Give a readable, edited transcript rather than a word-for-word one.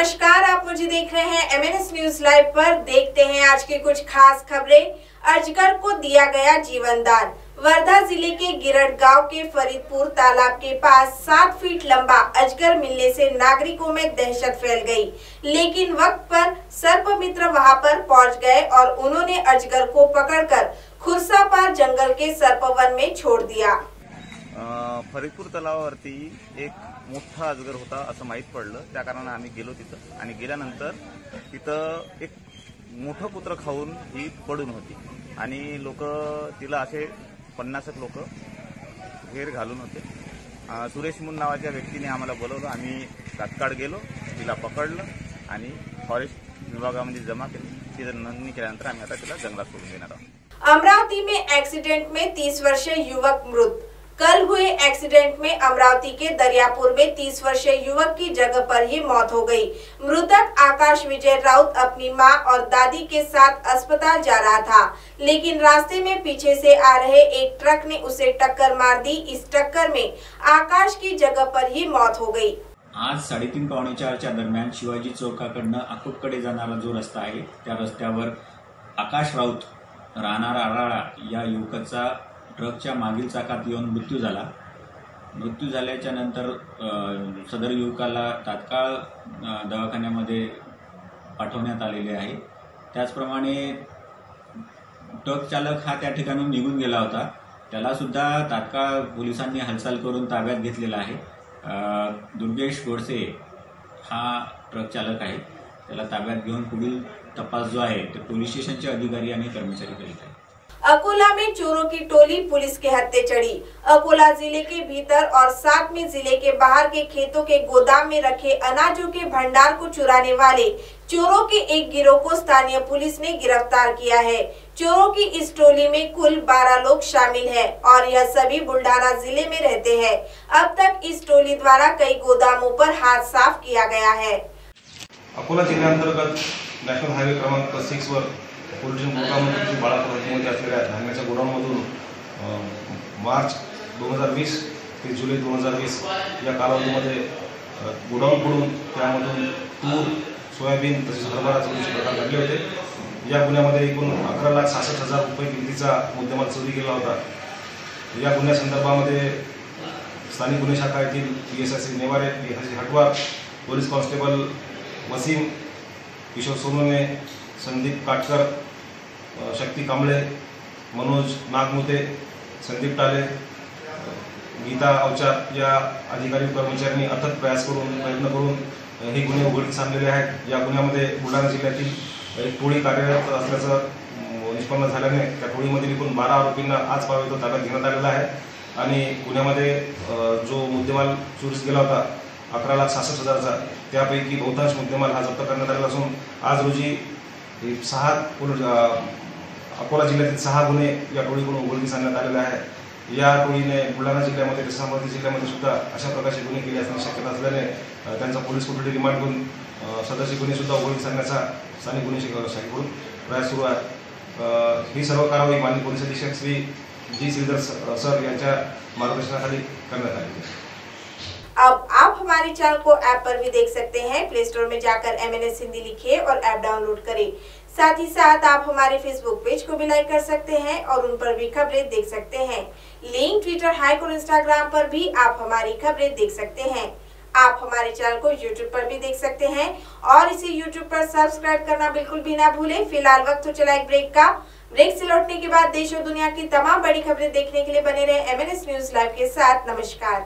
नमस्कार, आप मुझे देख रहे हैं एमएनएस न्यूज लाइव पर। देखते हैं आज की कुछ खास खबरें। अजगर को दिया गया जीवन दान। वर्धा जिले के गिरड़ गांव के फरीदपुर तालाब के पास 7 फीट लंबा अजगर मिलने से नागरिकों में दहशत फैल गई, लेकिन वक्त पर सर्प मित्र वहां पर पहुंच गए और उन्होंने अजगर को पकड़कर खुर्सापार जंगल के सर्पवन में छोड़ दिया। फरीदपूर तलावावरती एक मोठा अजगर होता असं माहीत पडलं। त्या कारणाने आम्ही गेलो तिथं आणि गेल्यानंतर तिथं एक मोठं कुत्र खाऊन ही पडून होती आणि लोक तिला असे 50 लोक घेर घालून होते। सुरेश मुन नावाच्या व्यक्तीने आम्हाला बोलवलं। आम्ही तात्काळ गेलो, तिला पकडलं आणि फॉरेस्ट विभागामध्ये जमा केली। तिथे नोंदणी केल्यानंतर आम्ही आता तिला जंगलात सोडून देणार आहोत। अमरावती में एक्सीडेंट में 30 वर्षीय युवक मृत। कल हुए एक्सीडेंट में अमरावती के दरियापुर में 30 वर्षीय युवक की जगह पर ही मौत हो गई। मृतक आकाश विजय राउत अपनी मां और दादी के साथ अस्पताल जा रहा था, लेकिन रास्ते में पीछे से आ रहे एक ट्रक ने उसे टक्कर मार दी। इस टक्कर में आकाश की जगह पर ही मौत हो गई। आज 3:30 पावणे 4च्या दरम्यान शिवाजी चौकाकडनं अकोटकडे जाणारा जो रस्ता आहे त्या रस्त्यावर आकाश राऊत राहणारा आराळा या युवकाचा ट्रकच्या मागील चाकात येऊन मृत्यू झाला। मृत्यू झाल्याच्या नंतर सदर युवकाला तात्काळ दवाखान्यामध्ये पाठवण्यात आलेले आहे। त्याचप्रमाणे ट्रक चालक हा त्या ठिकाणून निघून गेला होता, त्याला सुद्धा तात्काळ पोलिसांनी हालचाल करून ताब्यात घेतलेला आहे। दुर्गेश गोडसे हा ट्रक चालक आहे, त्याला ताब्यात घेऊन पुढील तपास जो आहे ते पोलीस स्टेशनचे अधिकारी आणि कर्मचारी करीत आहेत। अकोला में चोरों की टोली पुलिस के हत्थे चढ़ी। अकोला जिले के भीतर और साथ में जिले के बाहर के खेतों के गोदाम में रखे अनाजों के भंडार को चुराने वाले चोरों के एक गिरोह को स्थानीय पुलिस ने गिरफ्तार किया है। चोरों की इस टोली में कुल 12 लोग शामिल हैं और यह सभी बुल्ढाना जिले में रहते हैं। अब तक इस टोली द्वारा कई गोदामों पर हाथ साफ किया गया है। अकोला जिल्ह्याअंतर्गत नॅशनल हायवे क्रमांक 6 वर पोल्ट्री गोदामामध्ये बाळापूरमध्ये असलेल्या धान्याच्या गोडाऊनमधून मार्च 2020 ते जुलै 2020 या कालावधीमध्ये गोडाऊन फोडून त्यामधून तूर, सोयाबीन तसेच हरभरा चोरीचे प्रकार घडले होते। या गुन्ह्यामध्ये एकूण 11,66,000 रुपये किमतीचा मुद्देमाल चोरी केला होता। या गुन्ह्यासंदर्भामध्ये स्थानिक गुन्हे शाखा येथील PSI Neware, PSI Hatwar, police constable Wasim, Kishore Sonawane, Sandeep Katkar, Shakti Kamble, Manoj Nagmute, Sandeep Tale, Geeta Avchar या अधिकारी कर्मचाऱ्यांनी अथक प्रयत्न करून हे गुन्हे उघडकीस आणलेले आहेत। या गुन्ह्यामध्ये बुलढाणा जिल्ह्यातील एक टोळी कार्यरत असल्याचं निष्पन्न झाल्याने त्या टोळीमधील एकूण 12 आरोपींना आज पावेतो ताब्यात घेण्यात आलेला आहे आणि गुन्ह्यामध्ये जो मुद्देमाल चोरीस गेला होता 11,66,000चा, त्यापैकी बहुतांश मुद्देमाल हा जप्त करण्यात आलेला असून आज रोजी 6 अकोला जिल्ह्यातील 6 गुन्हे या टोळीकडून उघडकीस आणण्यात आलेले आहे। या टोळीने बुलढाणा जिल्ह्यामध्ये तसेच अमरावती जिल्ह्यामध्ये सुद्धा अशा प्रकारचे गुन्हे केले असण्याची शक्यता असल्याने त्यांचा पोलीस कोठडी रिमांड करून सदरचे गुन्हे सुद्धा उघडकीस आणण्याचा स्थानिक गुन्हे शाखेकडून प्रयास सुरू आहे। ही सर्व कारवाई माननीय पोलीस अधीक्षक श्री जी श्रीधर सर यांच्या मार्गदर्शनाखाली करण्यात आली है। अब आप हमारे चैनल को ऐप पर भी देख सकते हैं। प्ले स्टोर में जाकर MNS हिंदी लिखिए और ऐप डाउनलोड करें। साथ ही साथ आप हमारे फेसबुक पेज को भी लाइक कर सकते हैं और उन पर भी खबरें देख सकते हैं। लिंक ट्विटर, हाइक और इंस्टाग्राम पर भी आप हमारी खबरें देख सकते हैं। आप हमारे चैनल को यूट्यूब पर भी देख सकते हैं और इसे यूट्यूब पर सब्सक्राइब करना बिल्कुल भी ना भूलें। फिलहाल वक्त हो चला एक ब्रेक का। ब्रेक से लौटने के बाद देश और दुनिया की तमाम बड़ी खबरें देखने के लिए बने रहे MNS न्यूज लाइव के साथ। नमस्कार।